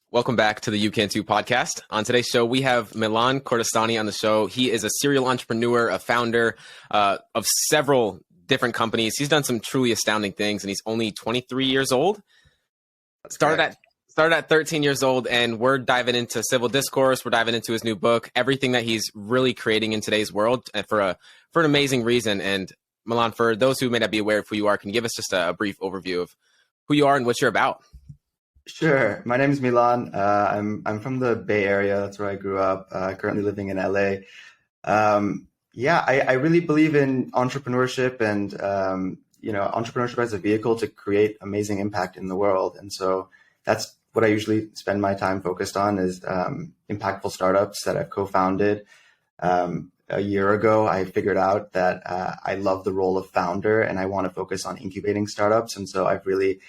Welcome back to the You Can Too podcast. On today's show, we have Milan Kordestani on the show. He is a serial entrepreneur, a founder of several different companies. He's done some truly astounding things, and he's only 23 years old. Started at 13 years old, and we're diving into civil discourse. We're diving into his new book, everything that he's really creating in today's world, and for an amazing reason. And Milan, for those who may not be aware of who you are, can you give us just a brief overview of who you are and what you're about? Sure. My name is Milan. I'm from the Bay Area. That's where I grew up. Currently living in LA. I really believe in entrepreneurship and entrepreneurship as a vehicle to create amazing impact in the world. And so that's what I usually spend my time focused on is impactful startups that I've co-founded. A year ago, I figured out that I love the role of founder and I want to focus on incubating startups. And so I've really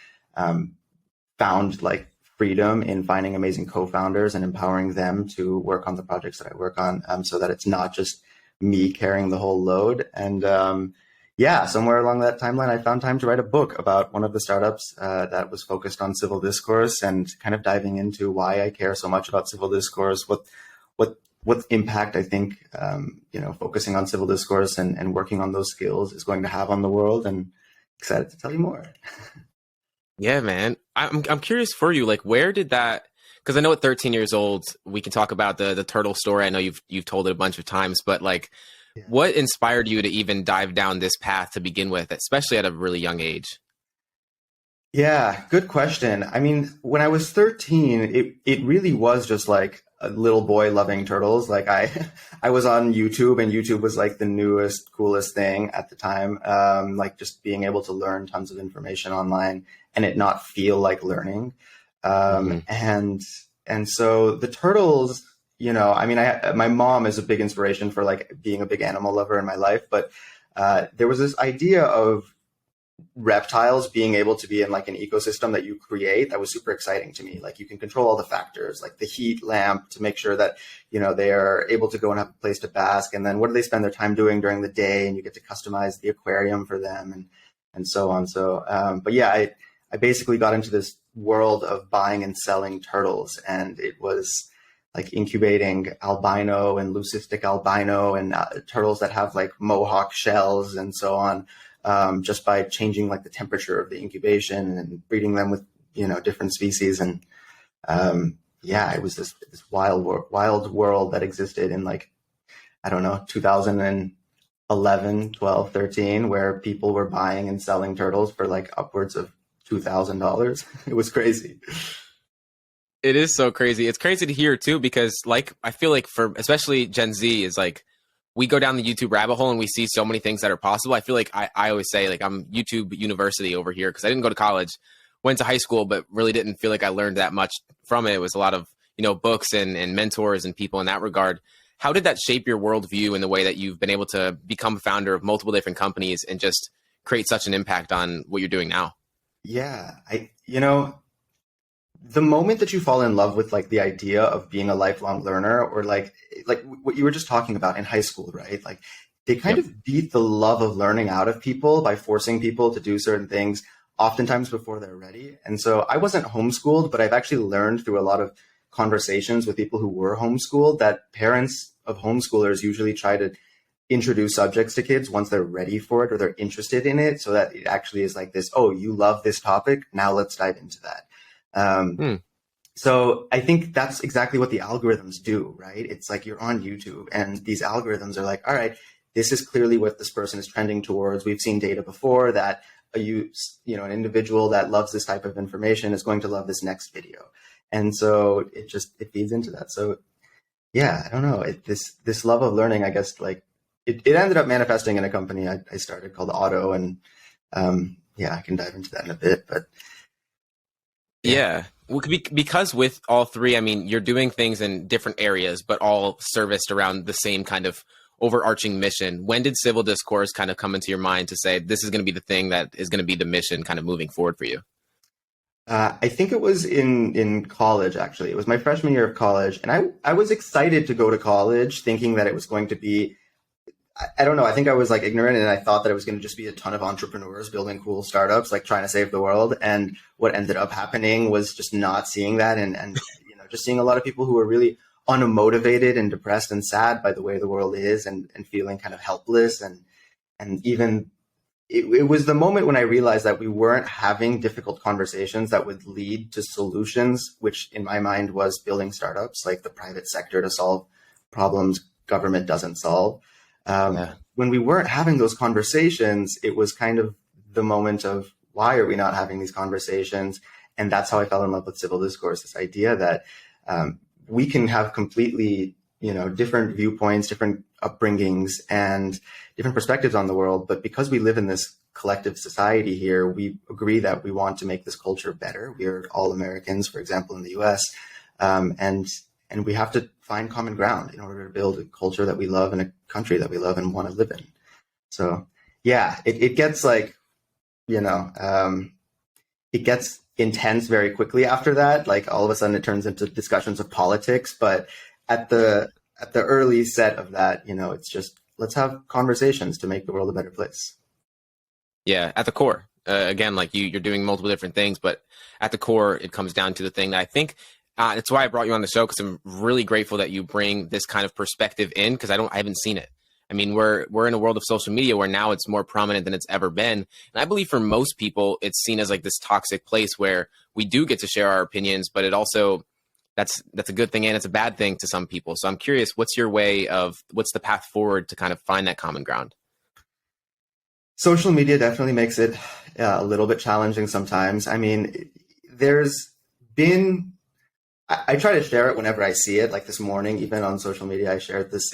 found like freedom in finding amazing co-founders and empowering them to work on the projects that I work on, so that it's not just me carrying the whole load. And somewhere along that timeline, I found time to write a book about one of the startups that was focused on civil discourse and kind of diving into why I care so much about civil discourse, what impact I think focusing on civil discourse and working on those skills is going to have on the world, and excited to tell you more. Yeah, man. I'm curious for you, like, where did that, because I know at 13 years old, we can talk about the turtle story. I know you've told it a bunch of times, but like, what inspired you to even dive down this path to begin with, especially at a really young age? Yeah, good question. I mean, when I was 13, it really was just like a little boy loving turtles. Like I was on YouTube, and YouTube was like the newest, coolest thing at the time. Like just being able to learn tons of information online and it not feel like learning. And so the turtles, my mom is a big inspiration for like being a big animal lover in my life, but there was this idea of reptiles being able to be in like an ecosystem that you create that was super exciting to me. Like you can control all the factors, like the heat lamp to make sure that, they are able to go and have a place to bask. And then what do they spend their time doing during the day? And you get to customize the aquarium for them and so on. So, I basically got into this world of buying and selling turtles, and it was like incubating albino and leucistic albino and turtles that have like mohawk shells and so on. Just by changing like the temperature of the incubation and breeding them with, different species. And it was this wild world that existed in like, I don't know, 2011, 12, 13, where people were buying and selling turtles for like upwards of $2,000. It was crazy. It is so crazy. It's crazy to hear too, because like, I feel like for especially Gen Z is like, we go down the YouTube rabbit hole and we see so many things that are possible. I feel like I always say like I'm YouTube University over here because I didn't go to college, went to high school, but really didn't feel like I learned that much from it. It was a lot of, books and mentors and people in that regard. How did that shape your worldview in the way that you've been able to become a founder of multiple different companies and just create such an impact on what you're doing now? Yeah, the moment that you fall in love with like the idea of being a lifelong learner, or like what you were just talking about in high school, right? Like they kind of beat the love of learning out of people by forcing people to do certain things oftentimes before they're ready. And so I wasn't homeschooled, but I've actually learned through a lot of conversations with people who were homeschooled that parents of homeschoolers usually try to introduce subjects to kids once they're ready for it or they're interested in it, so that it actually is like this, oh, you love this topic, now let's dive into that. So I think that's exactly what the algorithms do, right? It's like you're on YouTube and these algorithms are like, all right, this is clearly what this person is trending towards. We've seen data before that an individual that loves this type of information is going to love this next video. And so it feeds into that. So yeah, I don't know. This love of learning, I guess, like it ended up manifesting in a company I started called Auto. And I can dive into that in a bit, but yeah. Well, because with all three, I mean, you're doing things in different areas, but all serviced around the same kind of overarching mission. When did civil discourse kind of come into your mind to say, this is going to be the thing that is going to be the mission kind of moving forward for you? I think it was in college, actually. It was my freshman year of college. And I was excited to go to college thinking that it was going to be, I don't know, I think I was like ignorant and I thought that it was going to just be a ton of entrepreneurs building cool startups, like trying to save the world. And what ended up happening was just not seeing that and just seeing a lot of people who are really unmotivated and depressed and sad by the way the world is, and feeling kind of helpless. And even it was the moment when I realized that we weren't having difficult conversations that would lead to solutions, which in my mind was building startups, like the private sector to solve problems government doesn't solve. When we weren't having those conversations, it was kind of the moment of, why are we not having these conversations? And that's how I fell in love with civil discourse, this idea that we can have completely, different viewpoints, different upbringings, and different perspectives on the world. But because we live in this collective society here, we agree that we want to make this culture better. We are all Americans, for example, in the US. And we have to find common ground in order to build a culture that we love and a country that we love and want to live in. So yeah, it gets like, it gets intense very quickly after that. Like all of a sudden it turns into discussions of politics. But at the early set of that, it's just, let's have conversations to make the world a better place. Yeah, at the core, again, like you're doing multiple different things, but at the core, it comes down to the thing that I think that's why I brought you on the show, because I'm really grateful that you bring this kind of perspective in, because I haven't seen it. I mean, we're in a world of social media where now it's more prominent than it's ever been. And I believe for most people, it's seen as like this toxic place where we do get to share our opinions, but it also, that's a good thing and it's a bad thing to some people. So I'm curious, what's the path forward to kind of find that common ground? Social media definitely makes it a little bit challenging sometimes. I mean, I try to share it whenever I see it. Like this morning, even on social media, I shared this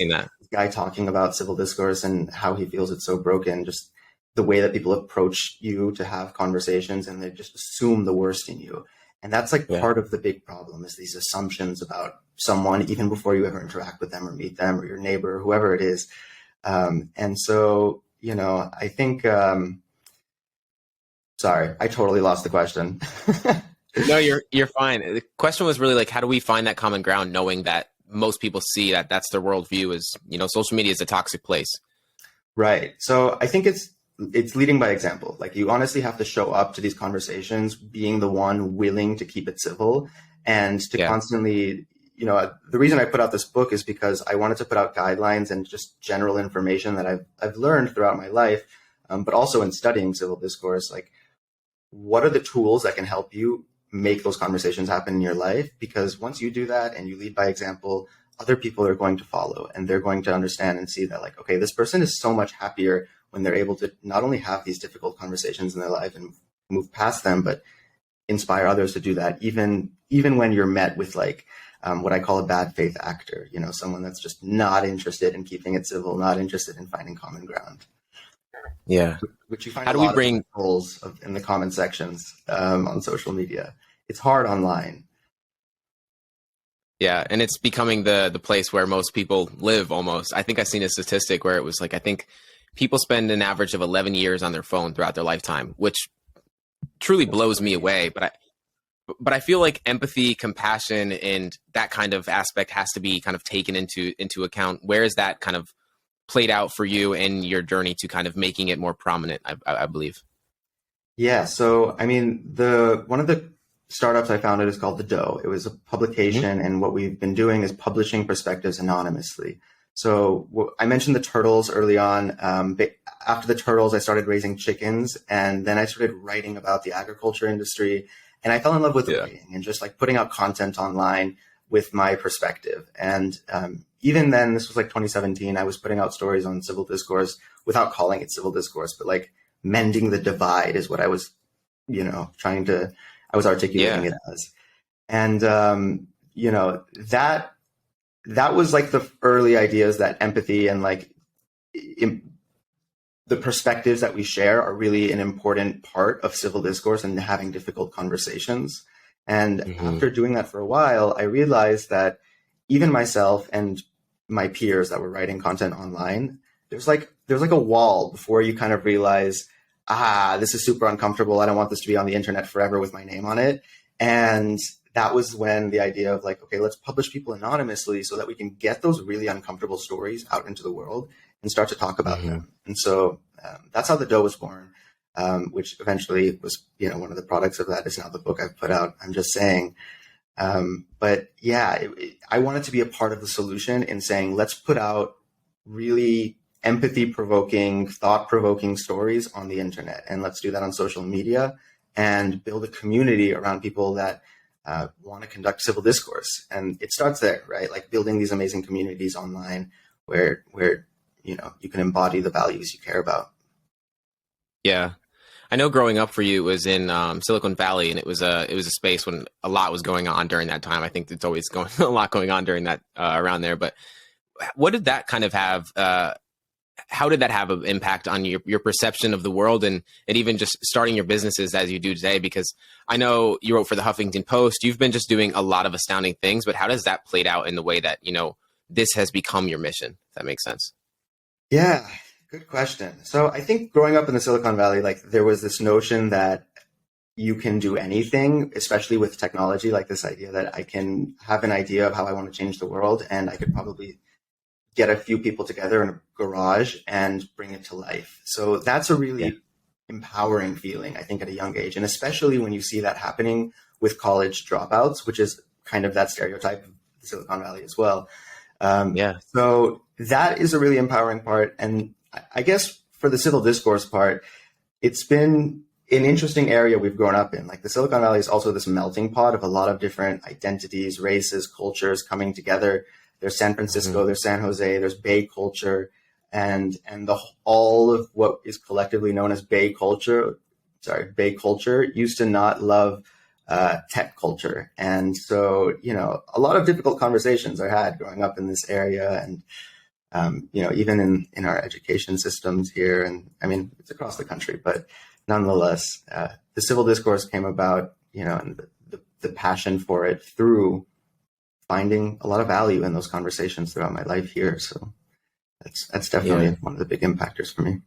guy talking about civil discourse and how he feels it's so broken. Just the way that people approach you to have conversations, and they just assume the worst in you. And that's like part of the big problem, is these assumptions about someone, even before you ever interact with them or meet them or your neighbor, or whoever it is. And so, I think, sorry, I totally lost the question. No, you're fine. The question was really like, how do we find that common ground, knowing that most people see that that's their worldview is, social media is a toxic place. Right. So I think it's leading by example. Like, you honestly have to show up to these conversations being the one willing to keep it civil, and to constantly, the reason I put out this book is because I wanted to put out guidelines and just general information that I've learned throughout my life, but also in studying civil discourse. Like, what are the tools that can help you make those conversations happen in your life? Because once you do that and you lead by example, other people are going to follow, and they're going to understand and see that, like, okay, this person is so much happier when they're able to not only have these difficult conversations in their life and move past them, but inspire others to do that, even when you're met with like what I call a bad faith actor, someone that's just not interested in keeping it civil, not interested in finding common ground. Yeah. Which you find a lot of trolls in the comment sections on social media. It's hard online. Yeah, and it's becoming the place where most people live almost. I think I've seen a statistic where it was like, I think people spend an average of 11 years on their phone throughout their lifetime, which truly blows me away. But I feel like empathy, compassion, and that kind of aspect has to be kind of taken into account. Where is that kind of played out for you in your journey to kind of making it more prominent, I believe? Yeah. So, I mean, one of the startups I founded is called The Dough. It was a publication, and what we've been doing is publishing perspectives anonymously. So I mentioned the turtles early on. After the turtles, I started raising chickens, and then I started writing about the agriculture industry, and I fell in love with writing and just like putting out content online with my perspective. And even then, this was like 2017, I was putting out stories on civil discourse without calling it civil discourse, but like mending the divide is what I was, I was articulating it as. And, that was like the early ideas that empathy and like the perspectives that we share are really an important part of civil discourse and having difficult conversations. And after doing that for a while, I realized that even myself and my peers that were writing content online, there's like a wall before you kind of realize, this is super uncomfortable. I don't want this to be on the internet forever with my name on it. And that was when the idea of like, okay, let's publish people anonymously so that we can get those really uncomfortable stories out into the world and start to talk about them. And so that's how The Dough was born, which eventually was, one of the products of that is now the book I've put out. I'm Just Saying. But yeah, I wanted to be a part of the solution in saying, let's put out really empathy provoking, thought provoking stories on the internet. And let's do that on social media and build a community around people that want to conduct civil discourse. And it starts there, right? Like building these amazing communities online where you can embody the values you care about. Yeah. I know growing up for you was in Silicon Valley, and it was a space when a lot was going on during that time. I think it's always going a lot going on during that around there. But what did that kind of have? How did that have an impact on your perception of the world and even just starting your businesses as you do today? Because I know you wrote for the Huffington Post. You've been just doing a lot of astounding things, but how does that play out in the way that, this has become your mission? If that makes sense. Yeah, good question. So I think growing up in the Silicon Valley, like there was this notion that you can do anything, especially with technology, like this idea that I can have an idea of how I want to change the world and I could probably get a few people together in a garage and bring it to life. So that's a really empowering feeling, I think, at a young age. And especially when you see that happening with college dropouts, which is kind of that stereotype of the Silicon Valley as well. So that is a really empowering part. And I guess for the civil discourse part, it's been an interesting area we've grown up in. Like the Silicon Valley is also this melting pot of a lot of different identities, races, cultures coming together. There's San Francisco, there's San Jose, there's Bay culture, and all of what is collectively known as Bay culture used to not love tech culture. And so, a lot of difficult conversations are had growing up in this area and, even in our education systems here. And I mean, it's across the country, but nonetheless, the civil discourse came about, and the passion for it through finding a lot of value in those conversations throughout my life here. So that's definitely one of the big impactors for me.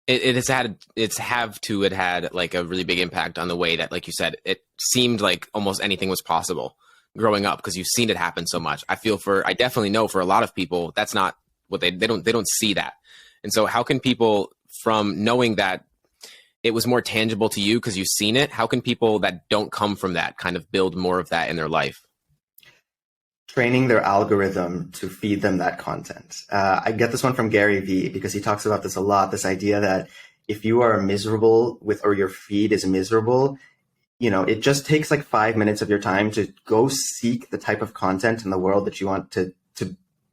It had like a really big impact on the way that, like you said, it seemed like almost anything was possible growing up because you've seen it happen so much. I definitely know for a lot of people, that's not what they don't see that. And so how can people, from knowing that it was more tangible to you because you've seen it, how can people that don't come from that kind of build more of that in their life? Training their algorithm to feed them that content. I get this one from Gary Vee because he talks about this a lot, this idea that if you are miserable or your feed is miserable, it just takes like 5 minutes of your time to go seek the type of content in the world that you want to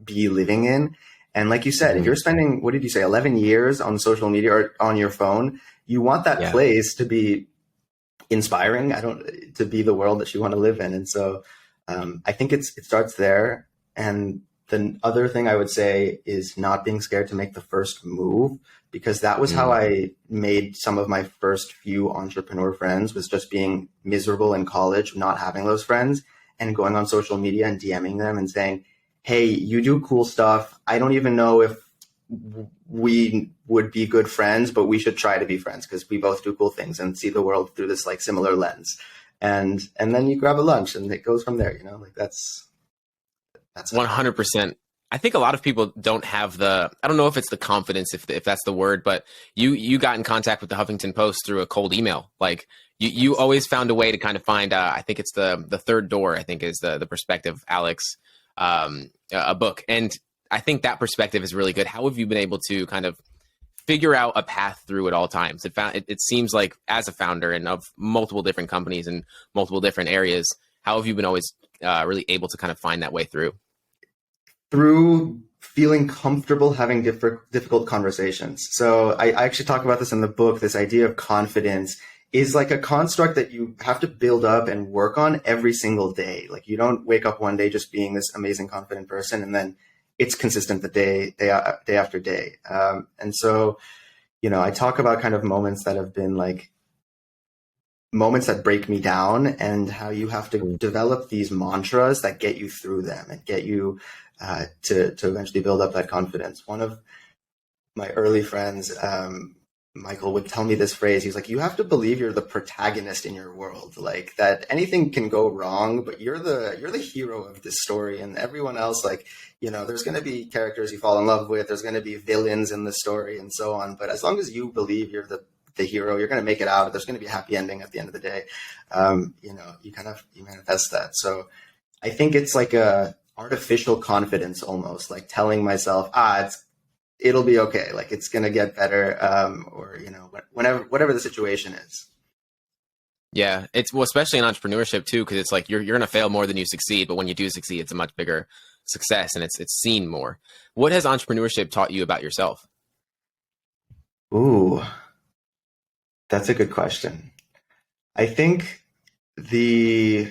be living in. And like you said, if you're spending, what did you say, 11 years on social media or on your phone, you want that place to be inspiring, to be the world that you want to live in. And so I think it starts there. And the other thing I would say is not being scared to make the first move, because that was how I made some of my first few entrepreneur friends, was just being miserable in college, not having those friends, and going on social media and DMing them and saying, hey, you do cool stuff. I don't even know if we would be good friends, but we should try to be friends because we both do cool things and see the world through this like similar lens. And then you grab a lunch and it goes from there, like that's 100%. I think a lot of people don't have I don't know if it's the confidence, if that's the word, but you got in contact with the Huffington Post through a cold email. Like you always found a way to kind of find, I think it's the third door, I think is the perspective, Alex, a book. And I think that perspective is really good. How have you been able to kind of figure out a path through at all times? It seems like as a founder and of multiple different companies and multiple different areas, how have you been always really able to kind of find that way through? Through feeling comfortable having difficult conversations. So I actually talk about this in the book. This idea of confidence is like a construct that you have to build up and work on every single day. Like you don't wake up one day just being this amazing, confident person and then it's consistent the day after day. And so, I talk about kind of moments that have been like moments that break me down and how you have to develop these mantras that get you through them and get you to eventually build up that confidence. One of my early friends, Michael, would tell me this phrase. He's like, you have to believe you're the protagonist in your world, like that anything can go wrong, but you're the hero of this story, and everyone else, like, there's going to be characters you fall in love with, there's going to be villains in the story and so on. But as long as you believe you're the the hero. You're going to make it out. There's going to be a happy ending at the end of the day. You manifest that. So I think it's like a artificial confidence, almost like telling myself, it'll be okay. Like it's going to get better. Or, whatever the situation is. Yeah, it's especially in entrepreneurship too, because it's like you're going to fail more than you succeed, but when you do succeed, it's a much bigger success and it's seen more. What has entrepreneurship taught you about yourself? Ooh, that's a good question. I think the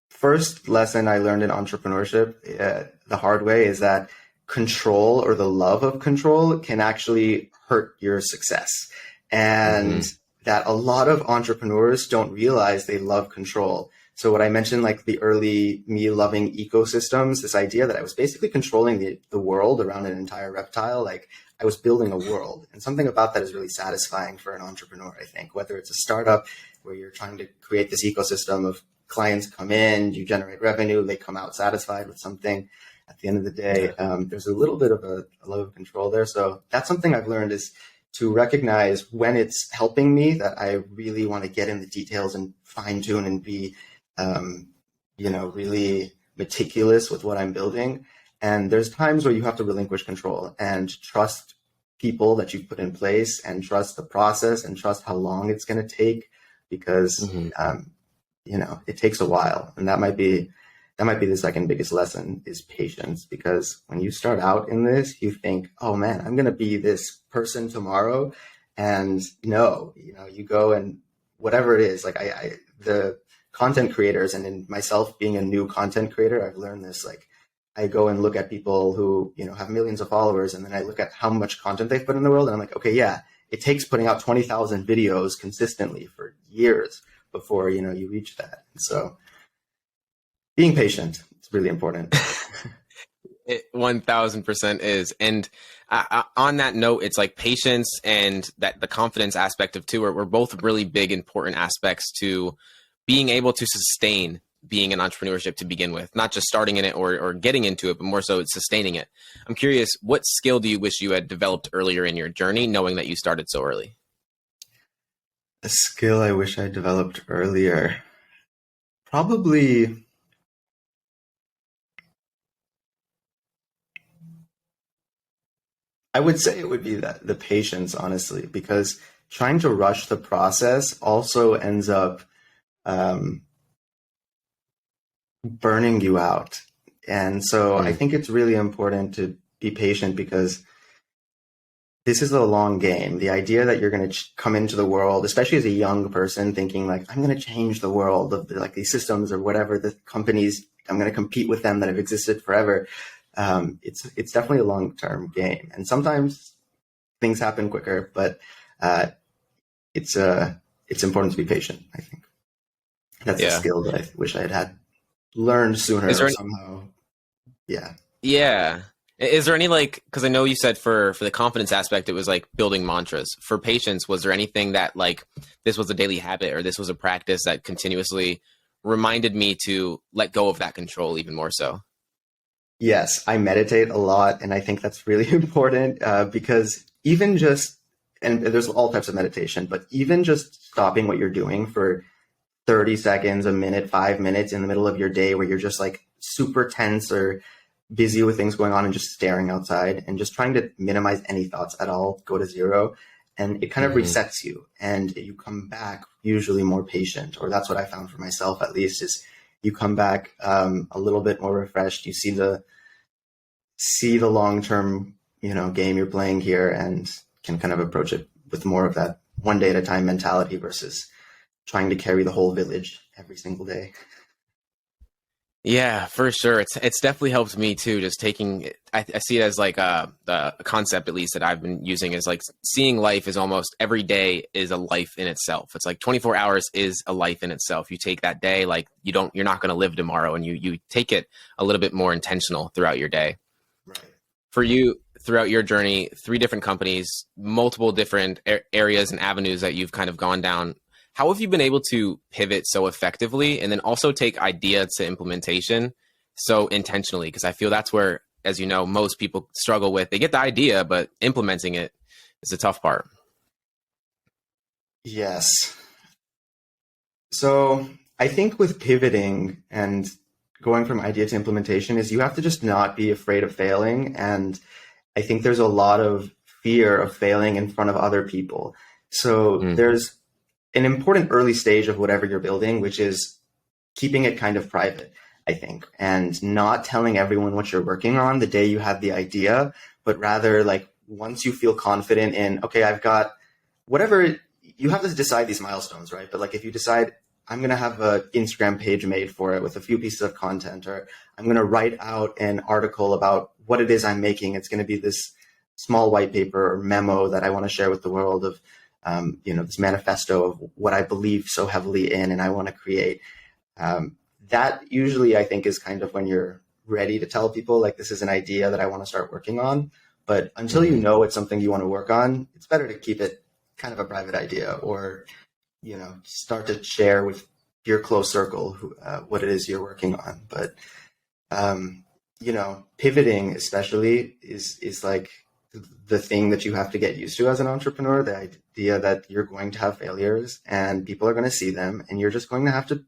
first lesson I learned in entrepreneurship the hard way is that control, or the love of control, can actually hurt your success. And that a lot of entrepreneurs don't realize they love control. So what I mentioned, like the early me loving ecosystems, this idea that I was basically controlling the world around an entire reptile, like I was building a world. And something about that is really satisfying for an entrepreneur, I think, whether it's a startup where you're trying to create this ecosystem of clients come in, you generate revenue, they come out satisfied with something. At the end of the day, there's a little bit of a love of control there. So that's something I've learned, is to recognize when it's helping me, that I really want to get in the details and fine tune and be, really meticulous with what I'm building. And there's times where you have to relinquish control and trust people that you've put in place, and trust the process, and trust how long it's going to take, because, it takes a while. And that might be the second biggest lesson, is patience. Because when you start out in this, you think, oh man, I'm going to be this person tomorrow. And no, you go and whatever it is, like the content creators, and in myself being a new content creator, I've learned this, like I go and look at people who, have millions of followers, and then I look at how much content they've put in the world. And I'm like, okay, yeah, it takes putting out 20,000 videos consistently for years before, you reach that. So being patient, it's really important. It 1000% is. And on that note, it's like patience and that the confidence aspect of too were both really big, important aspects to being able to sustain being in entrepreneurship to begin with, not just starting in it or getting into it, but more so it's sustaining it. I'm curious, what skill do you wish you had developed earlier in your journey, knowing that you started so early? A skill I wish I developed earlier. Probably, I would say it would be the patience, honestly, because trying to rush the process also ends up burning you out. And so I think it's really important to be patient, because this is a long game. The idea that you're going to come into the world, especially as a young person, thinking like, I'm going to change the world of like these systems or whatever the companies, I'm going to compete with them that have existed forever. It's definitely a long-term game, and sometimes things happen quicker, but it's important to be patient. I think that's a skill that I wish I had learned sooner somehow. Yeah. Yeah. Is there any, like, because I know you said for the confidence aspect, it was like building mantras. For patience, was there anything that like this was a daily habit or this was a practice that continuously reminded me to let go of that control even more so? Yes, I meditate a lot, and I think that's really important, because even just, and there's all types of meditation, but even just stopping what you're doing for 30 seconds, a minute, 5 minutes in the middle of your day where you're just like super tense or busy with things going on and just staring outside and just trying to minimize any thoughts at all, go to zero. And it kind of resets you, and you come back usually more patient, or that's what I found for myself, at least, is you come back a little bit more refreshed. You see the long-term, game you're playing here, and can kind of approach it with more of that one day at a time mentality versus trying to carry the whole village every single day. Yeah, for sure. It's definitely helped me too. Just taking, I see it as like a concept, at least that I've been using, is like seeing life as almost every day is a life in itself. It's like 24 hours is a life in itself. You take that day, like you're not going to live tomorrow, and you take it a little bit more intentional throughout your day. Right. For you, throughout your journey, 3 different companies, multiple different areas and avenues that you've kind of gone down. How have you been able to pivot so effectively and then also take idea to implementation so intentionally? Because I feel that's where, as you know, most people struggle with. They get the idea, but implementing it is the tough part. Yes. So I think with pivoting and going from idea to implementation is you have to just not be afraid of failing. And I think there's a lot of fear of failing in front of other people. So Mm. there's an important early stage of whatever you're building, which is keeping it kind of private, I think, and not telling everyone what you're working on the day you have the idea, but rather like once you feel confident in, okay, I've got whatever, you have to decide these milestones, right? But like if you decide I'm going to have an Instagram page made for it with a few pieces of content, or I'm going to write out an article about what it is I'm making. It's going to be this small white paper or memo that I want to share with the world of, this manifesto of what I believe so heavily in and I want to create. That usually I think is kind of when you're ready to tell people like this is an idea that I want to start working on. But until you Hmm. know it's something you want to work on, it's better to keep it kind of a private idea, or start to share with your close circle what it is you're working on. But pivoting especially is like the thing that you have to get used to as an entrepreneur. The idea that you're going to have failures and people are going to see them, and you're just going to have to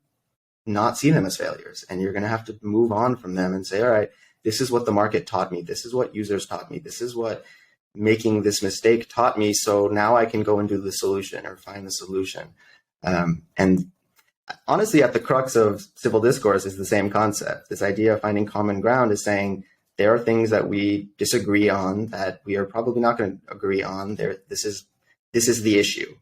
not see them as failures, and you're going to have to move on from them and say, all right, this is what the market taught me, this is what users taught me, this is what making this mistake taught me, so now I can go and do the solution or find the solution. And honestly, at the crux of civil discourse is the same concept. This idea of finding common ground is saying there are things that we disagree on that we are probably not going to agree on. This is the issue,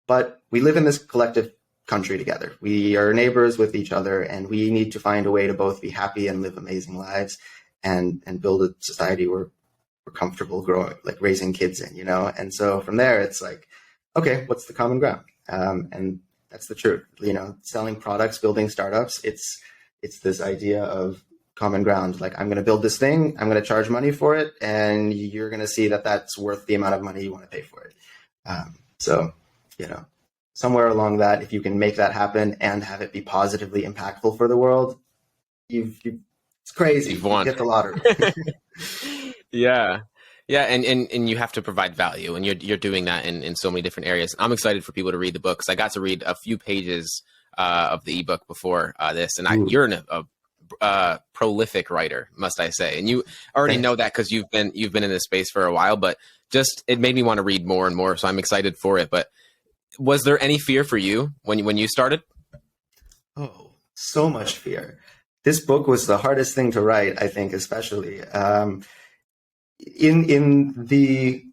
but we live in this collective country together. We are neighbors with each other, and we need to find a way to both be happy and live amazing lives, and build a society where we're comfortable growing, like raising kids in. And so from there, it's like, okay, what's the common ground? And that's the truth. Selling products, building startups. It's this idea of common ground. Like, I'm going to build this thing, I'm going to charge money for it, and you're going to see that that's worth the amount of money you want to pay for it. So, somewhere along that, if you can make that happen and have it be positively impactful for the world, it's crazy. You've You won. get the lottery. Yeah. Yeah, and you have to provide value, and you're doing that in so many different areas. I'm excited for people to read the book, because I got to read a few pages of the ebook before this, and you're a prolific writer, must I say, and you already Thanks. know that because you've been in this space for a while. But just it made me want to read more and more, so I'm excited for it. But was there any fear for you when you started? Oh, so much fear. This book was the hardest thing to write, I think, especially. In the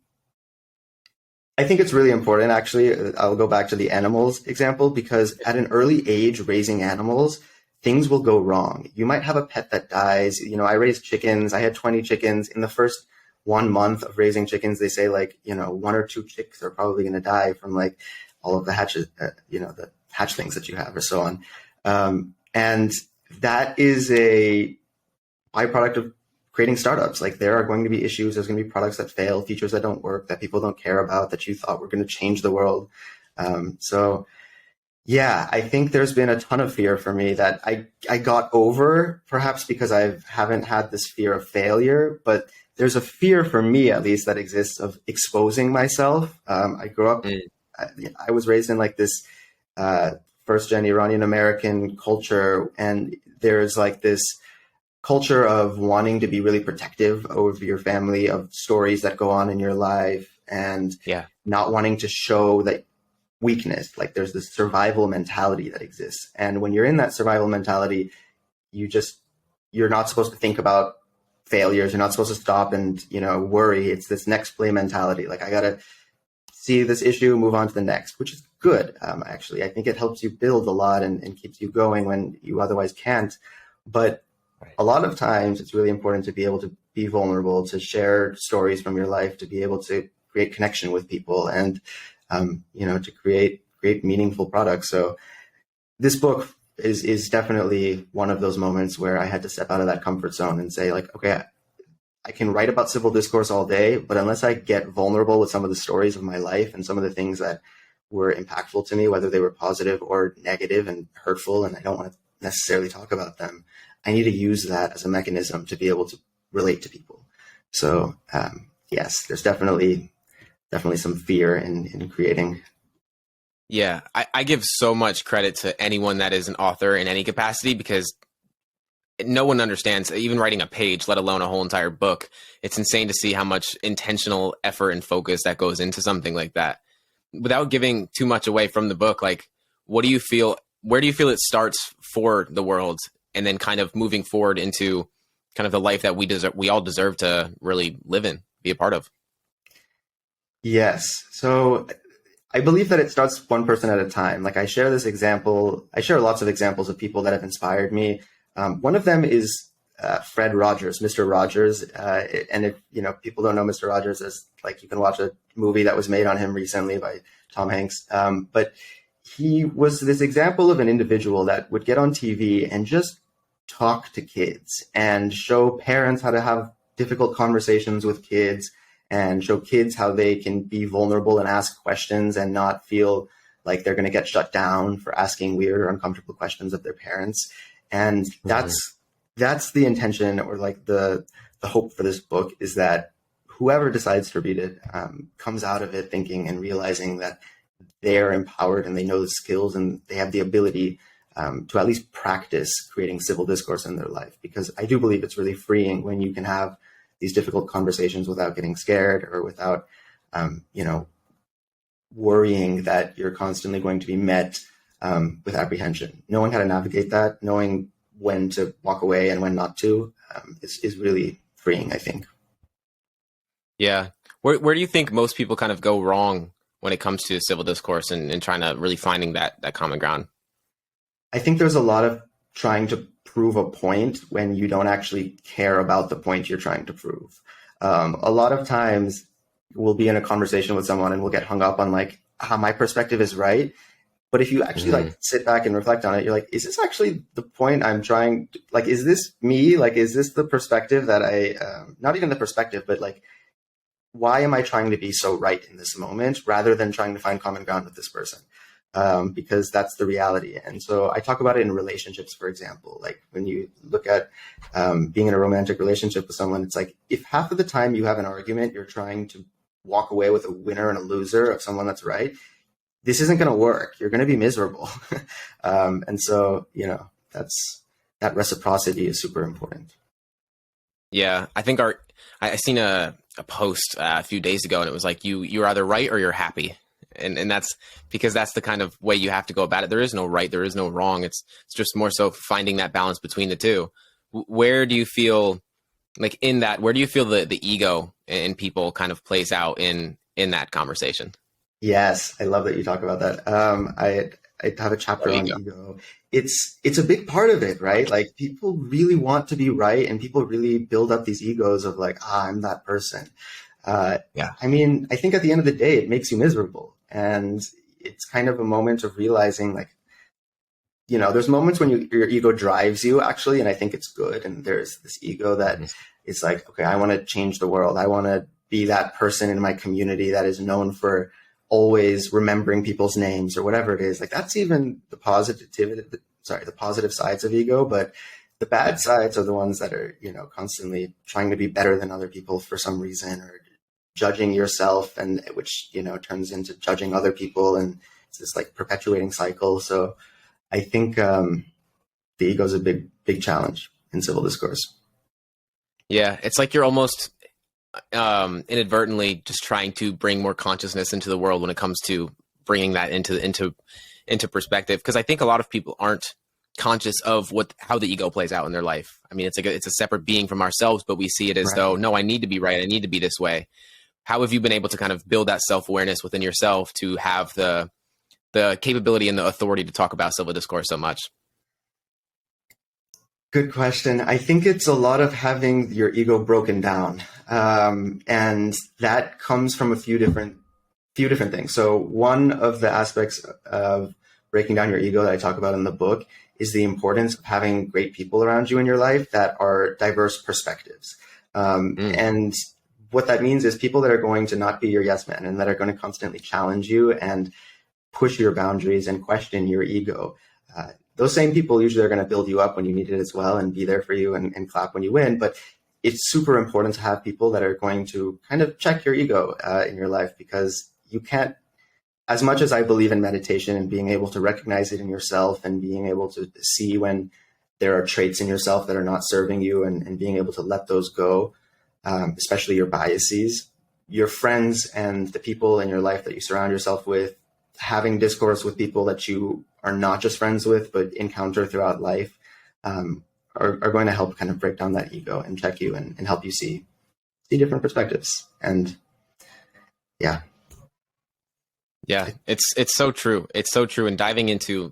I think it's really important, actually. I'll go back to the animals example, because at an early age, raising animals, things will go wrong. You might have a pet that dies. I raised chickens. I had 20 chickens. In the first 1 month of raising chickens, they say like, one or two chicks are probably going to die from like all of the the hatchlings that you have or so on. And that is a byproduct of creating startups. Like, there are going to be issues. There's going to be products that fail, features that don't work, that people don't care about, that you thought were going to change the world. So yeah, I think there's been a ton of fear for me that I got over, perhaps because I haven't had this fear of failure, but there's a fear for me, at least, that exists of exposing myself. I grew up, I was raised in like this first gen Iranian American culture, and there's like this culture of wanting to be really protective over your family, of stories that go on in your life, and Yeah. not wanting to show that weakness. Like, there's this survival mentality that exists. And when you're in that survival mentality, you're not supposed to think about failures. You're not supposed to stop and, worry. It's this next play mentality. Like, I got to see this issue, move on to the next, which is good. Actually, I think it helps you build a lot and keeps you going when you otherwise can't. But a lot of times it's really important to be able to be vulnerable, to share stories from your life, to be able to create connection with people, and to create meaningful products. So this book is definitely one of those moments where I had to step out of that comfort zone and say, like, okay, I can write about civil discourse all day, but unless I get vulnerable with some of the stories of my life and some of the things that were impactful to me, whether they were positive or negative and hurtful, and I don't want to necessarily talk about them, I need to use that as a mechanism to be able to relate to people. So yes, there's definitely some fear in creating. Yeah, I give so much credit to anyone that is an author in any capacity, because no one understands even writing a page, let alone a whole entire book. It's insane to see how much intentional effort and focus that goes into something like that. Without giving too much away from the book, like, what do you feel, where do you feel it starts for the world, and then kind of moving forward into kind of the life that we all deserve to really live in, be a part of? Yes. So I believe that it starts one person at a time. Like I share this example, I share lots of examples of people that have inspired me. One of them is Fred Rogers, Mr. Rogers. And if people don't know Mr. Rogers, as like you can watch a movie that was made on him recently by Tom Hanks. But he was this example of an individual that would get on TV and just talk to kids and show parents how to have difficult conversations with kids and show kids how they can be vulnerable and ask questions and not feel like they're going to get shut down for asking weird or uncomfortable questions of their parents. And that's the intention, or like the hope for this book, is that whoever decides to read it comes out of it thinking and realizing that they are empowered and they know the skills and they have the ability to at least practice creating civil discourse in their life. Because I do believe it's really freeing when you can have these difficult conversations without getting scared or without, worrying that you're constantly going to be met with apprehension. Knowing how to navigate that, knowing when to walk away and when not to, is really freeing, I think. Yeah. Where do you think most people kind of go wrong when it comes to civil discourse and trying to really finding that common ground? I think there's a lot of trying to prove a point when you don't actually care about the point you're trying to prove. A lot of times we'll be in a conversation with someone and we'll get hung up on like how my perspective is right. But if you actually like sit back and reflect on it, you're like, is this actually the point I'm trying to, like, is this me? Like, is this the perspective that not even the perspective, but like, why am I trying to be so right in this moment rather than trying to find common ground with this person? Because that's the reality. And so I talk about it in relationships, for example. Like when you look at being in a romantic relationship with someone, it's like if half of the time you have an argument, you're trying to walk away with a winner and a loser of someone that's right, this isn't going to work. You're going to be miserable. And so, that reciprocity is super important. Yeah, I think I seen a post a few days ago, and it was like you're either right or you're happy, and that's because that's the kind of way you have to go about it. There is no right, there is no wrong. It's just more so finding that balance between the two. Where do you feel like in that? Where do you feel the ego in people kind of plays out in that conversation? Yes, I love that you talk about that. I have a chapter on ego. It's a big part of it, right? Like people really want to be right, and people really build up these egos of like, I'm that person. Yeah. I mean, I think at the end of the day, it makes you miserable, and it's kind of a moment of realizing, like, there's moments when your ego drives you actually, and I think it's good. And there's this ego that is like, okay, I want to change the world. I want to be that person in my community that is known for always remembering people's names or whatever it is. Like that's even the positive sides of ego, but the bad sides are the ones that are, constantly trying to be better than other people for some reason, or judging yourself, and which, turns into judging other people. And it's this like perpetuating cycle. So I think the ego is a big, big challenge in civil discourse. Yeah. It's like you're almost inadvertently just trying to bring more consciousness into the world when it comes to bringing that into perspective. Because I think a lot of people aren't conscious of how the ego plays out in their life. I mean, it's a separate being from ourselves, but we see it as though, no, I need to be right. I need to be this way. How have you been able to kind of build that self-awareness within yourself to have the capability and the authority to talk about civil discourse so much? Good question. I think it's a lot of having your ego broken down. And that comes from a few different things. So one of the aspects of breaking down your ego that I talk about in the book is the importance of having great people around you in your life that are diverse perspectives. And what that means is people that are going to not be your yes man and that are going to constantly challenge you and push your boundaries and question your ego. Those same people usually are going to build you up when you need it as well and be there for you and clap when you win. But it's super important to have people that are going to kind of check your ego in your life, because you can't, as much as I believe in meditation and being able to recognize it in yourself and being able to see when there are traits in yourself that are not serving you, and being able to let those go, especially your biases, your friends and the people in your life that you surround yourself with, having discourse with people that you are not just friends with, but encounter throughout life, are going to help kind of break down that ego and check you and help you see different perspectives. And yeah. Yeah, it's so true. It's so true. And diving into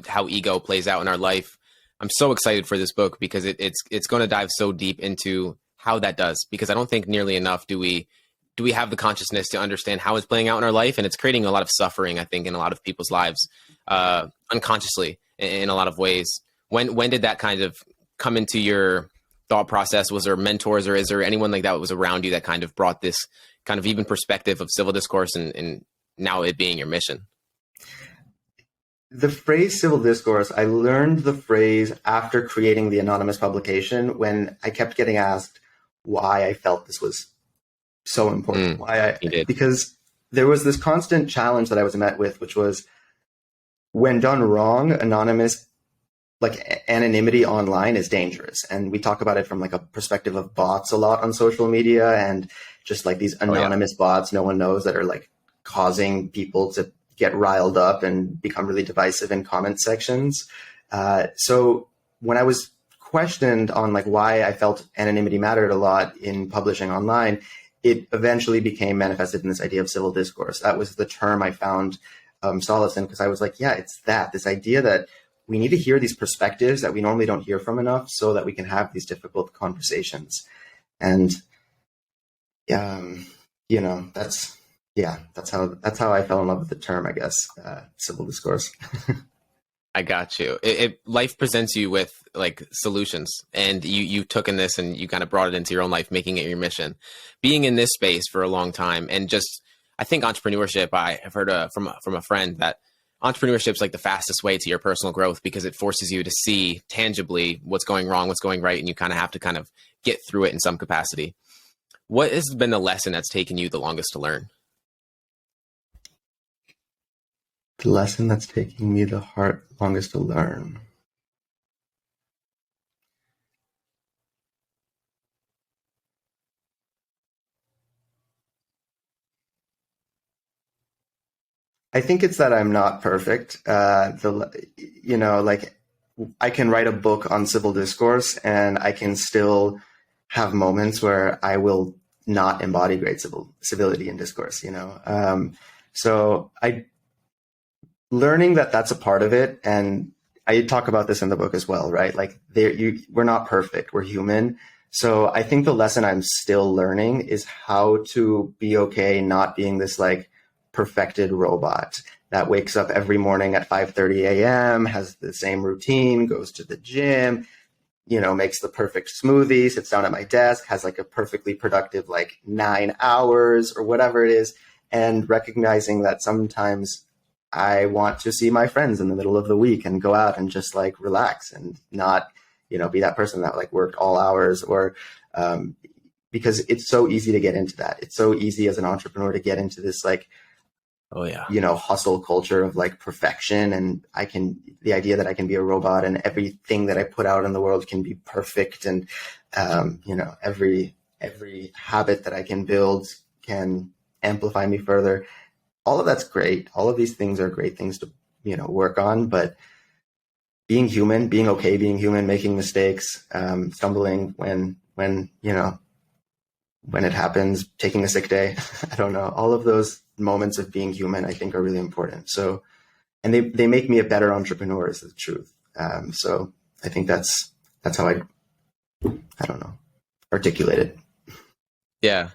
how ego plays out in our life, I'm so excited for this book because it's going to dive so deep into how that does. Because I don't think nearly enough do we have the consciousness to understand how it's playing out in our life, and it's creating a lot of suffering, I think, in a lot of people's lives, unconsciously in a lot of ways. When did that kind of come into your thought process? Was there mentors, or is there anyone like that was around you that kind of brought this kind of even perspective of civil discourse and now it being your mission? The phrase civil discourse, I learned the phrase after creating the anonymous publication, when I kept getting asked why I felt this was so important. Because there was this constant challenge that I was met with, which was, when done wrong, anonymous, like anonymity online, is dangerous. And we talk about it from like a perspective of bots a lot on social media, and just like these anonymous bots no one knows that are like causing people to get riled up and become really divisive in comment sections. So when I was questioned on like why I felt anonymity mattered a lot in publishing online, it eventually became manifested in this idea of civil discourse. That was the term I found solace in, because I was like, yeah, it's this idea that we need to hear these perspectives that we normally don't hear from enough, so that we can have these difficult conversations. And that's how I fell in love with the term, I guess, civil discourse. I got you. Life presents you with like solutions, and you took in this and you kind of brought it into your own life, making it your mission. Being in this space for a long time, and just, I think entrepreneurship, I have heard from a friend that entrepreneurship is like the fastest way to your personal growth, because it forces you to see tangibly what's going wrong, what's going right, and you kind of have to kind of get through it in some capacity. What has been the lesson that's taken you the longest to learn? The lesson that's taking me the longest to learn. I think it's that I'm not perfect. Like, I can write a book on civil discourse, and I can still have moments where I will not embody great civility in discourse. So learning that that's a part of it, and I talk about this in the book as well, right? Like, we're not perfect, we're human. So I think the lesson I'm still learning is how to be okay not being this like perfected robot that wakes up every morning at 5:30 a.m., has the same routine, goes to the gym, makes the perfect smoothie, sits down at my desk, has like a perfectly productive like 9 hours or whatever it is, and recognizing that sometimes I want to see my friends in the middle of the week and go out and just like relax and not, be that person that like worked all hours, or because it's so easy to get into that. It's so easy as an entrepreneur to get into this like, hustle culture of like perfection. And the idea that I can be a robot and everything that I put out in the world can be perfect. And, every habit that I can build can amplify me further. All of that's great. All of these things are great things to, work on, but being human, being okay, being human, making mistakes, stumbling when it happens, taking a sick day, I don't know, all of those moments of being human, I think, are really important. So, and they make me a better entrepreneur, is the truth. So I think that's how I don't know, articulate it. Yeah.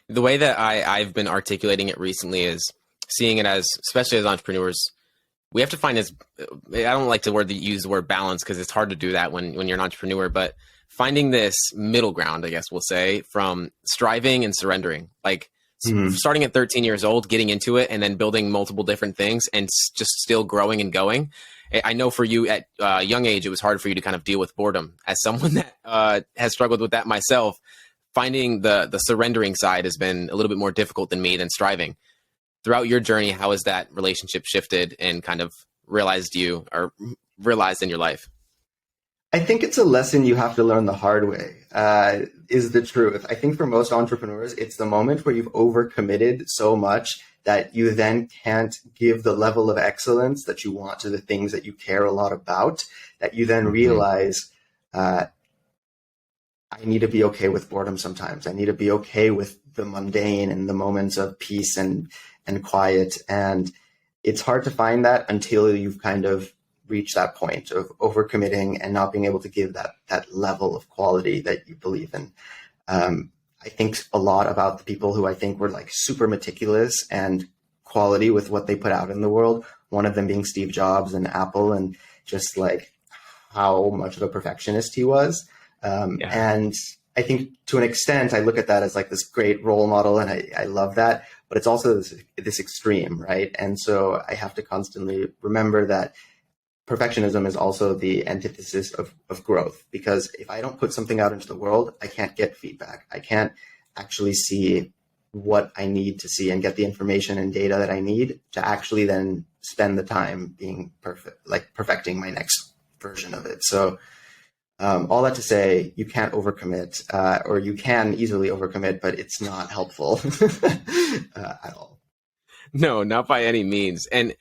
The way that I've been articulating it recently is seeing it as, especially as entrepreneurs, we have to find this, I don't like to use the word balance, because it's hard to do that when you're an entrepreneur, but finding this middle ground, I guess we'll say, from striving and surrendering, like starting at 13 years old, getting into it, and then building multiple different things and just still growing and going. I know for you at a young age, it was hard for you to kind of deal with boredom. As someone that has struggled with that myself, finding the surrendering side has been a little bit more difficult than me than striving. throughout your journey, how has that relationship shifted and kind of realized in your life? I think it's a lesson you have to learn the hard way, is the truth. I think for most entrepreneurs, it's the moment where you've overcommitted so much that you then can't give the level of excellence that you want to the things that you care a lot about, that you then realize, I need to be okay with boredom sometimes. I need to be okay with the mundane and the moments of peace and quiet. And it's hard to find that until you've kind of reach that point of overcommitting and not being able to give that level of quality that you believe in. I think a lot about the people who I think were like super meticulous and quality with what they put out in the world. One of them being Steve Jobs and Apple, and just like how much of a perfectionist he was. And I think to an extent, I look at that as like this great role model, and I love that, but it's also this extreme, right? And so I have to constantly remember that perfectionism is also the antithesis of growth, because if I don't put something out into the world, I can't get feedback. I can't actually see what I need to see and get the information and data that I need to actually then spend the time being perfect, like perfecting my next version of it. So all that to say, you can't overcommit, or you can easily overcommit, but it's not helpful at all. No, not by any means. And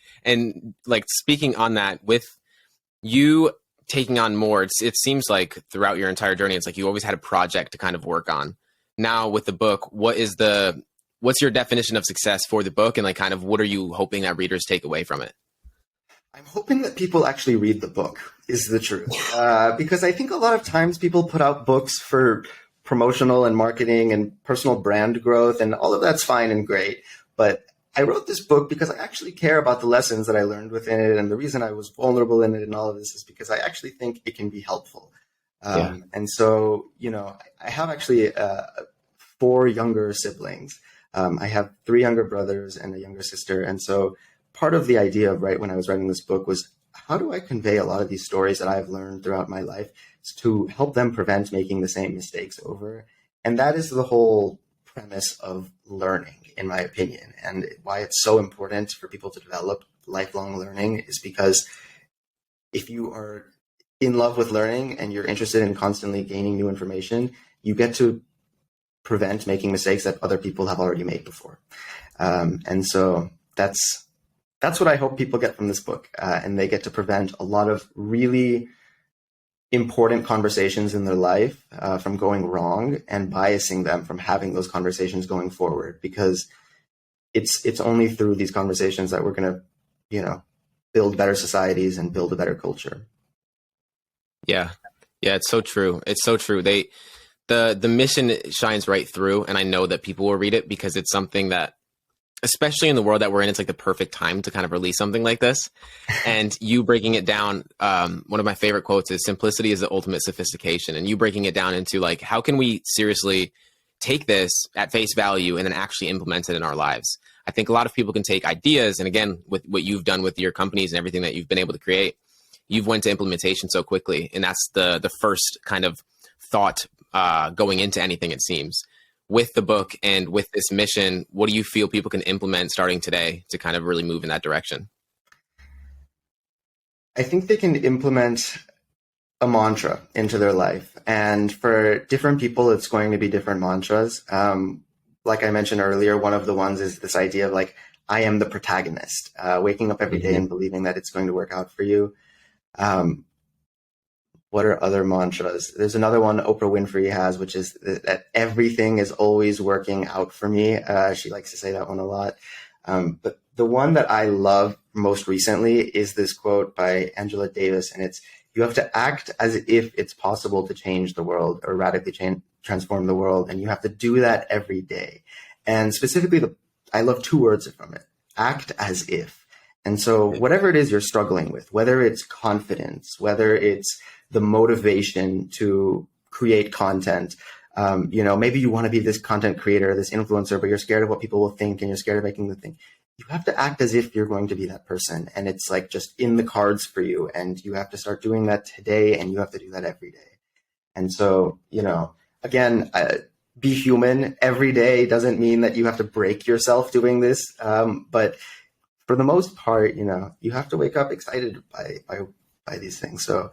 like speaking on that, with you taking on more, it seems like throughout your entire journey, it's like you always had a project to kind of work on. Now with the book, what's your definition of success for the book, and like kind of what are you hoping that readers take away from it? I'm hoping that people actually read the book, is the truth. Because I think a lot of times people put out books for promotional and marketing and personal brand growth, and all of that's fine and great. But I wrote this book because I actually care about the lessons that I learned within it. And the reason I was vulnerable in it and all of this is because I actually think it can be helpful. And so, I have actually 4 younger siblings. I have 3 younger brothers and a younger sister. And so part of the idea of when I was writing this book was, how do I convey a lot of these stories that I've learned throughout my life to help them prevent making the same mistakes over? And that is the whole premise of learning, in my opinion, and why it's so important for people to develop lifelong learning is because if you are in love with learning and you're interested in constantly gaining new information, you get to prevent making mistakes that other people have already made before. And so that's what I hope people get from this book. And they get to prevent a lot of really important conversations in their life from going wrong and biasing them from having those conversations going forward, because it's only through these conversations that we're going to, build better societies and build a better culture. Yeah. It's so true. It's so true. The mission shines right through, and I know that people will read it because it's something that, especially in the world that we're in, it's like the perfect time to kind of release something like this. And you breaking it down, one of my favorite quotes is, simplicity is the ultimate sophistication. And you breaking it down into like, how can we seriously take this at face value and then actually implement it in our lives? I think a lot of people can take ideas, and again, with what you've done with your companies and everything that you've been able to create, you've went to implementation so quickly. And that's the first kind of thought going into anything, it seems. With the book and with this mission, what do you feel people can implement starting today to kind of really move in that direction? I think they can implement a mantra into their life. And for different people, it's going to be different mantras. Like I mentioned earlier, one of the ones is this idea of like, I am the protagonist, waking up every day and believing that it's going to work out for you. What are other mantras? There's another one Oprah Winfrey has, which is that everything is always working out for me. She likes to say that one a lot. But the one that I love most recently is this quote by Angela Davis, and it's, you have to act as if it's possible to change the world or radically transform the world, and you have to do that every day. And specifically, I love 2 words from it, act as if. And so whatever it is you're struggling with, whether it's confidence, whether it's the motivation to create content, maybe you want to be this content creator, this influencer, but you're scared of what people will think and you're scared of making the thing. You have to act as if you're going to be that person. And it's like just in the cards for you. And you have to start doing that today, and you have to do that every day. And so, again, be human. Every day doesn't mean that you have to break yourself doing this. But for the most part, you have to wake up excited by these things. So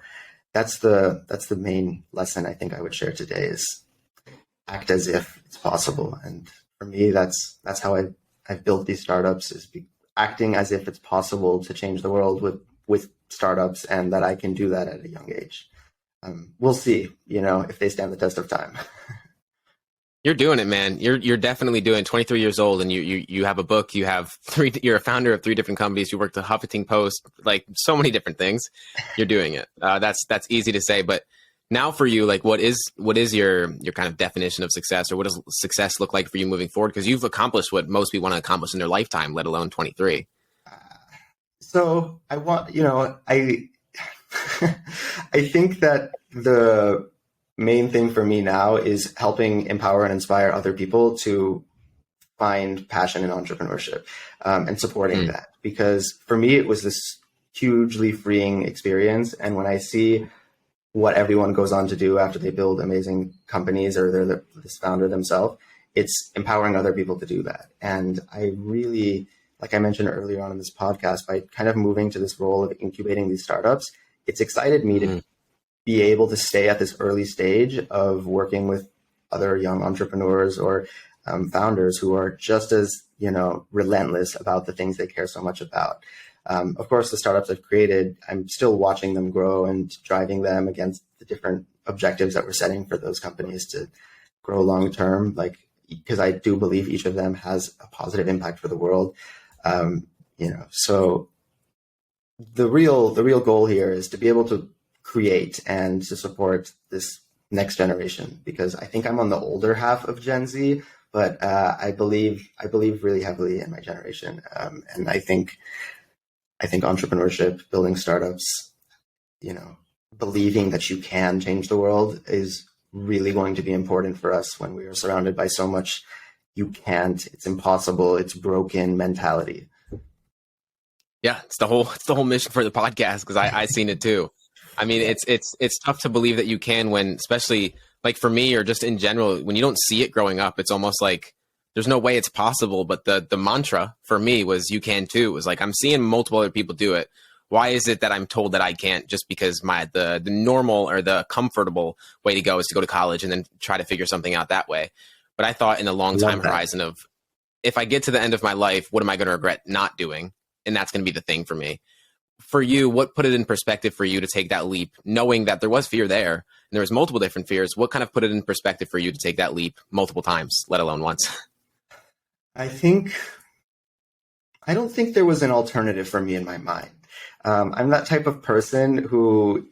that's the main lesson I think I would share today is act as if it's possible. And for me, that's how I've built these startups, is acting as if it's possible to change the world with startups, and that I can do that at a young age. We'll see, if they stand the test of time. You're doing it, man. You're definitely doing it. 23 years old, and you have a book. You're a founder of 3 different companies. You worked at Huffington Post, like so many different things. You're doing it. That's easy to say, but now for you, like what is your kind of definition of success, or what does success look like for you moving forward? Because you've accomplished what most people want to accomplish in their lifetime, let alone 23. So I want, I think that the main thing for me now is helping empower and inspire other people to find passion in entrepreneurship, and supporting that. Because for me, it was this hugely freeing experience. And when I see what everyone goes on to do after they build amazing companies, or they're this founder themselves, it's empowering other people to do that. And I really, like I mentioned earlier on in this podcast, by kind of moving to this role of incubating these startups, it's excited me to be able to stay at this early stage of working with other young entrepreneurs or founders who are just as, relentless about the things they care so much about. Of course, the startups I've created, I'm still watching them grow and driving them against the different objectives that we're setting for those companies to grow long term, because I do believe each of them has a positive impact for the world. So the real goal here is to be able to create and to support this next generation, because I think I'm on the older half of Gen Z, but I believe really heavily in my generation, and I think entrepreneurship, building startups, believing that you can change the world is really going to be important for us when we are surrounded by so much "you can't, it's impossible, it's broken" mentality. Yeah, it's the whole mission for the podcast, because I seen it too. I mean, it's tough to believe that you can, when, especially like for me, or just in general, when you don't see it growing up, it's almost like there's no way it's possible. But the mantra for me was "you can too." It was like, I'm seeing multiple other people do it. Why is it that I'm told that I can't, just because the normal or the comfortable way to go is to go to college and then try to figure something out that way? But I thought in the long time horizon of, if I get to the end of my life, what am I going to regret not doing? And that's going to be the thing for me. For you, what put it in perspective for you to take that leap, knowing that there was fear there and there was multiple different fears? What kind of put it in perspective for you to take that leap multiple times, let alone once? I don't think there was an alternative for me in my mind. I'm that type of person who,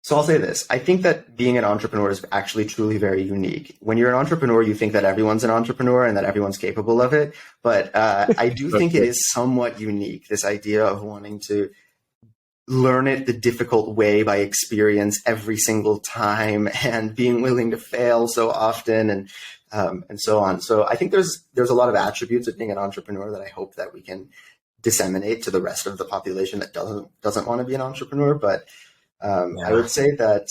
so I'll say this. I think that being an entrepreneur is actually truly very unique. When you're an entrepreneur, you think that everyone's an entrepreneur and that everyone's capable of it. But I do think it is somewhat unique, this idea of wanting to learn it the difficult way by experience every single time, and being willing to fail so often, and so on. So I think there's a lot of attributes of being an entrepreneur that I hope that we can disseminate to the rest of the population that doesn't want to be an entrepreneur. But I would say that,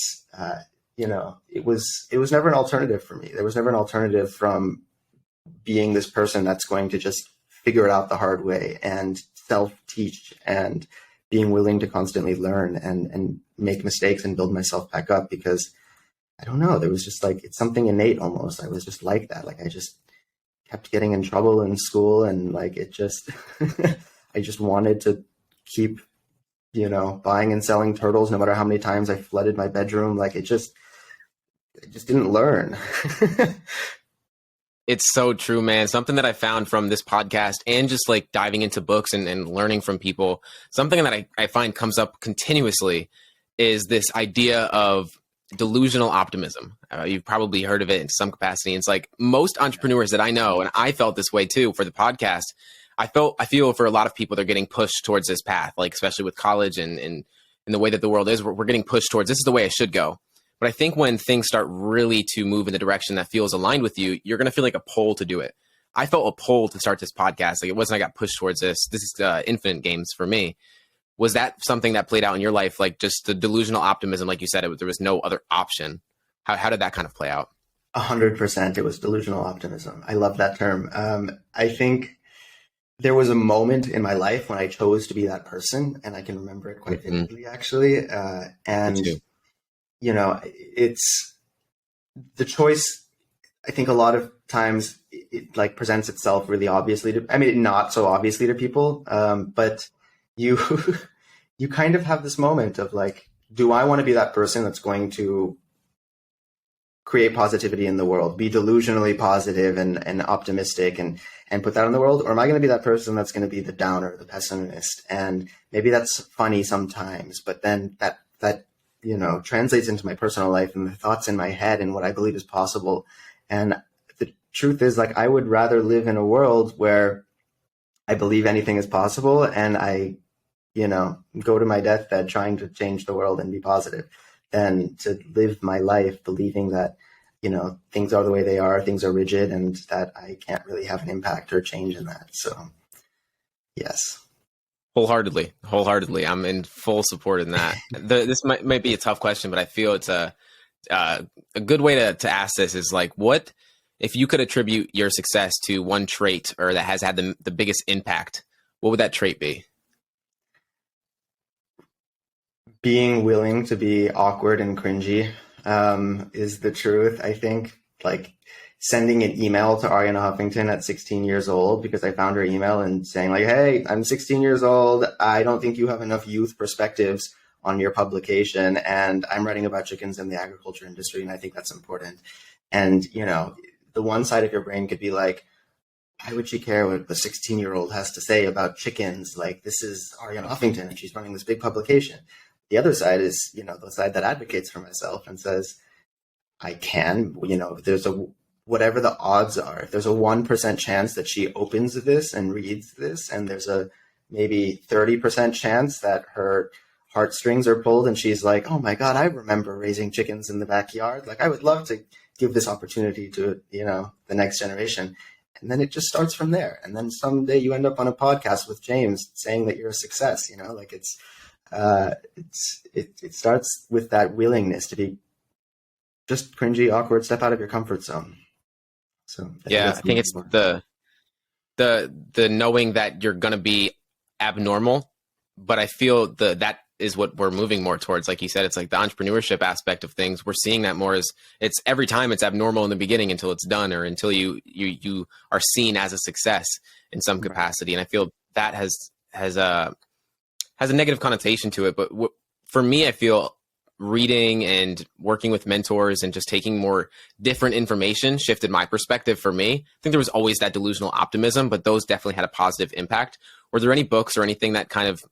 it was never an alternative for me. There was never an alternative from being this person that's going to just figure it out the hard way and self-teach, and being willing to constantly learn and make mistakes and build myself back up, because I don't know, there was just it's something innate almost. I was just like that. I just kept getting in trouble in school, and it just, I just wanted to keep, buying and selling turtles, no matter how many times I flooded my bedroom. I just didn't learn. It's so true, man. Something that I found from this podcast, and just diving into books and learning from people, something that I find comes up continuously is this idea of delusional optimism. You've probably heard of it in some capacity. It's most entrepreneurs that I know, and I felt this way too for the podcast, I feel for a lot of people, they're getting pushed towards this path, especially with college and the way that the world is, we're getting pushed towards, this is the way I should go. But I think when things start really to move in the direction that feels aligned with you, you're going to feel like a pull to do it. I felt a pull to start this podcast. It wasn't I got pushed towards this. This is infinite games for me. Was that something that played out in your life? Like just the delusional optimism, like you said, there was no other option. How did that kind of play out? 100%. It was delusional optimism. I love that term. I think there was a moment in my life when I chose to be that person, and I can remember it quite Mm-hmm. vividly, actually. Me And, too. it's the choice. I think a lot of times it like presents itself really obviously to, I mean, not so obviously to people, but you, you kind of have this moment of like, do I want to be that person that's going to create positivity in the world, be delusionally positive and optimistic and put that in the world? Or am I going to be that person that's going to be the downer, the pessimist? And maybe that's funny sometimes, but then that, translates into my personal life and the thoughts in my head and what I believe is possible. And the truth is, like, I would rather live in a world where I believe anything is possible and I, go to my deathbed trying to change the world and be positive than to live my life believing that, things are the way they are, things are rigid, and that I can't really have an impact or change in that. So, yes. Wholeheartedly. I'm in full support in that. This might be a tough question, but I feel it's a good way to ask this is like, what if you could attribute your success to one trait or that has had the biggest impact? What would that trait be? Being willing to be awkward and cringy is the truth. I think like sending an email to Ariana Huffington at 16 years old because I found her email and saying like, hey, I'm 16 years old. I don't think you have enough youth perspectives on your publication. And I'm writing about chickens in the agriculture industry. And I think that's important. And, the one side of your brain could be like, why would she care what the 16-year-old has to say about chickens? Like, this is Ariana Huffington and she's running this big publication. The other side is, the side that advocates for myself and says, I can, there's whatever the odds are, if there's a 1% chance that she opens this and reads this, and there's a maybe 30% chance that her heartstrings are pulled and she's like, oh my God, I remember raising chickens in the backyard. Like, I would love to give this opportunity to, the next generation. And then it just starts from there. And then someday you end up on a podcast with James saying that you're a success, like it starts with that willingness to be just cringy, awkward, step out of your comfort zone. So I think it's the knowing that you're going to be abnormal, but I feel that is what we're moving more towards. Like you said, it's like the entrepreneurship aspect of things. We're seeing that more as it's every time it's abnormal in the beginning until it's done or until you are seen as a success in some capacity. And I feel that has a negative connotation to it. But for me, I feel reading and working with mentors and just taking more different information shifted my perspective for me. I think there was always that delusional optimism, but those definitely had a positive impact. Were there any books or anything that kind of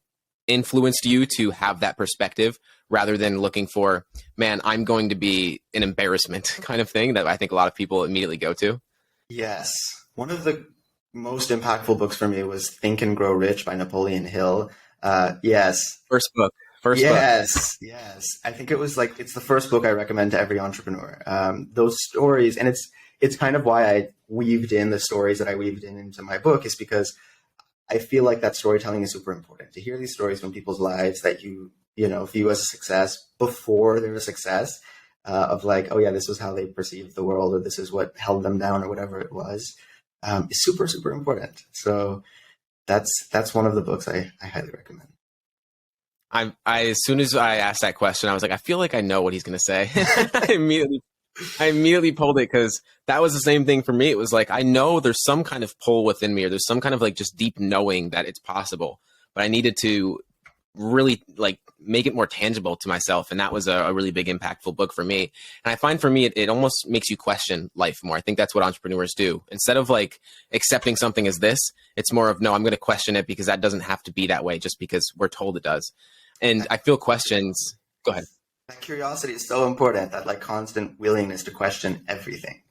influenced you to have that perspective rather than looking for, man, I'm going to be an embarrassment kind of thing that I think a lot of people immediately go to? Yes. One of the most impactful books for me was Think and Grow Rich by Napoleon Hill. Yes. First book. Yes. I think it was like, it's the first book I recommend to every entrepreneur. Those stories, and it's kind of why I weaved in the stories that I weaved into my book, is because I feel like that storytelling is super important. To hear these stories from people's lives that you view as a success before they're a success, of like, oh yeah, this was how they perceived the world, or this is what held them down, or whatever it was, is super, super important. So that's one of the books I highly recommend. I as soon as I asked that question, I was like, I feel like I know what he's going to say. I immediately pulled it because that was the same thing for me. It was like, I know there's some kind of pull within me, or there's some kind of like just deep knowing that it's possible, but I needed to really like make it more tangible to myself. And that was a really big impactful book for me. And I find for me, it almost makes you question life more. I think that's what entrepreneurs do. Instead of like accepting something as this, it's more of, no, I'm going to question it because that doesn't have to be that way just because we're told it does. And I feel questions. Go ahead. That curiosity is so important, that like constant willingness to question everything.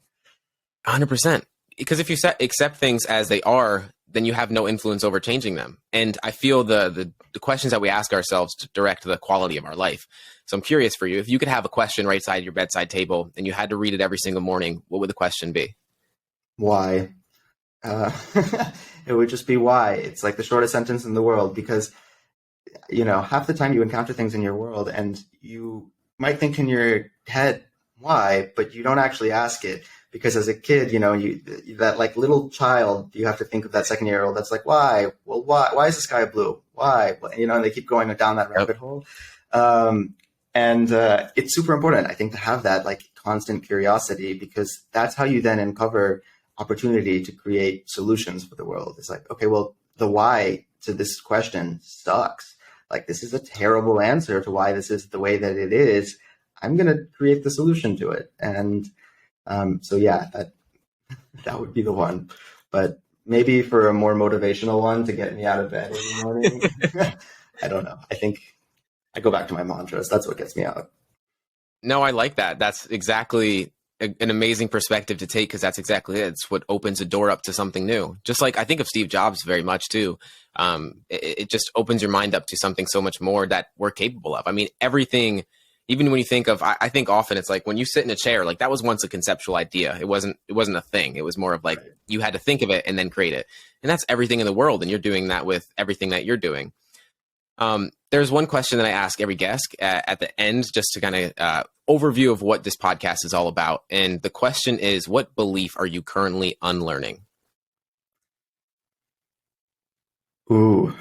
100%. Because if you accept things as they are, then you have no influence over changing them. And I feel the questions that we ask ourselves to direct the quality of our life. So I'm curious for you, if you could have a question right side your bedside table and you had to read it every single morning, what would the question be? Why? It would just be why. It's like the shortest sentence in the world, because half the time you encounter things in your world and you might think in your head, why, but you don't actually ask it. Because as a kid, that like little child, you have to think of that 2nd-year-old that's like, why? Well, why is the sky blue? Why? And they keep going down that rabbit hole. And it's super important, I think, to have that like constant curiosity, because that's how you then uncover opportunity to create solutions for the world. It's like, okay, well, the why to this question sucks. Like, this is a terrible answer to why this is the way that it is. I'm going to create the solution to it. And so yeah, that would be the one. But maybe for a more motivational one to get me out of bed every morning, I don't know. I think I go back to my mantras. That's what gets me out. No, I like that. That's exactly an amazing perspective to take, because that's exactly it. It's what opens a door up to something new. Just like I think of Steve Jobs very much too. It just opens your mind up to something so much more that we're capable of. I mean, everything, even when you think of, I think often it's like when you sit in a chair, like that was once a conceptual idea. It wasn't a thing. It was more of like, you had to think of it and then create it. And that's everything in the world. And you're doing that with everything that you're doing. There's one question that I ask every guest at the end, just to kind of overview of what this podcast is all about. And the question is, what belief are you currently unlearning? Ooh.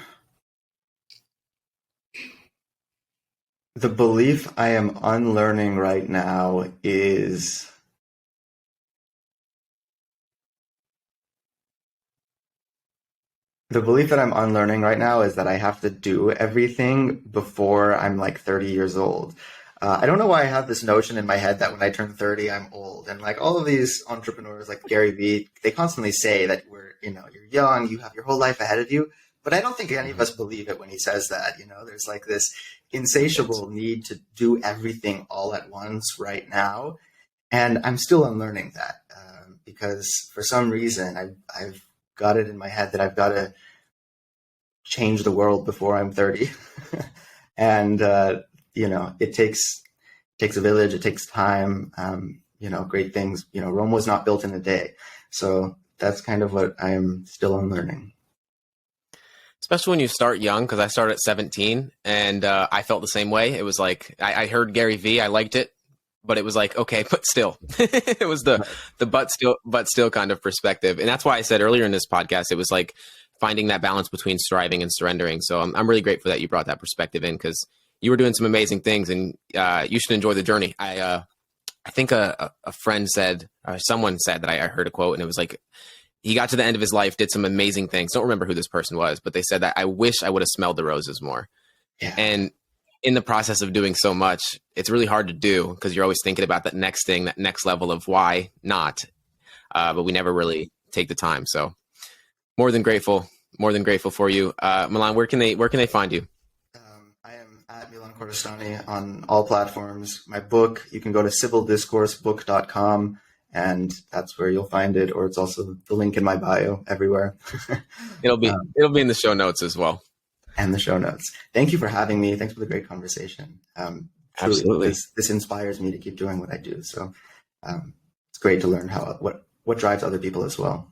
The belief I am unlearning right now is the belief that I'm unlearning right now is that I have to do everything before I'm like 30 years old. I don't know why I have this notion in my head that when I turn 30, I'm old. And like all of these entrepreneurs like Gary Vee, they constantly say that you're young, you have your whole life ahead of you. But I don't think any of us believe it when he says that. There's like this insatiable need to do everything all at once right now. And I'm still unlearning that because for some reason I've got it in my head that I've got to change the world before I'm 30. And, it takes a village, it takes time, great things, Rome was not built in a day. So that's kind of what I am still unlearning. Especially when you start young, because I started at 17 and I felt the same way. It was like, I heard Gary Vee, I liked it, but it was like, okay, but still, it was the but still kind of perspective. And that's why I said earlier in this podcast, it was like finding that balance between striving and surrendering. So I'm really grateful that you brought that perspective in, because you were doing some amazing things, and you should enjoy the journey. I think a friend said, or someone said that I heard a quote, and it was like, he got to the end of his life, did some amazing things. Don't remember who this person was, but they said that I wish I would have smelled the roses more. Yeah. And in the process of doing so much, it's really hard to do, because you're always thinking about that next thing, that next level of why not. But we never really take the time. So more than grateful for you. Milan, where can they find you? I am at Milan Kordestani on all platforms. My book, you can go to civildiscoursebook.com. And that's where you'll find it, or it's also the link in my bio everywhere. It'll be in the show notes as well. And the show notes. Thank you for having me. Thanks for the great conversation. Absolutely. This inspires me to keep doing what I do. So it's great to learn what drives other people as well.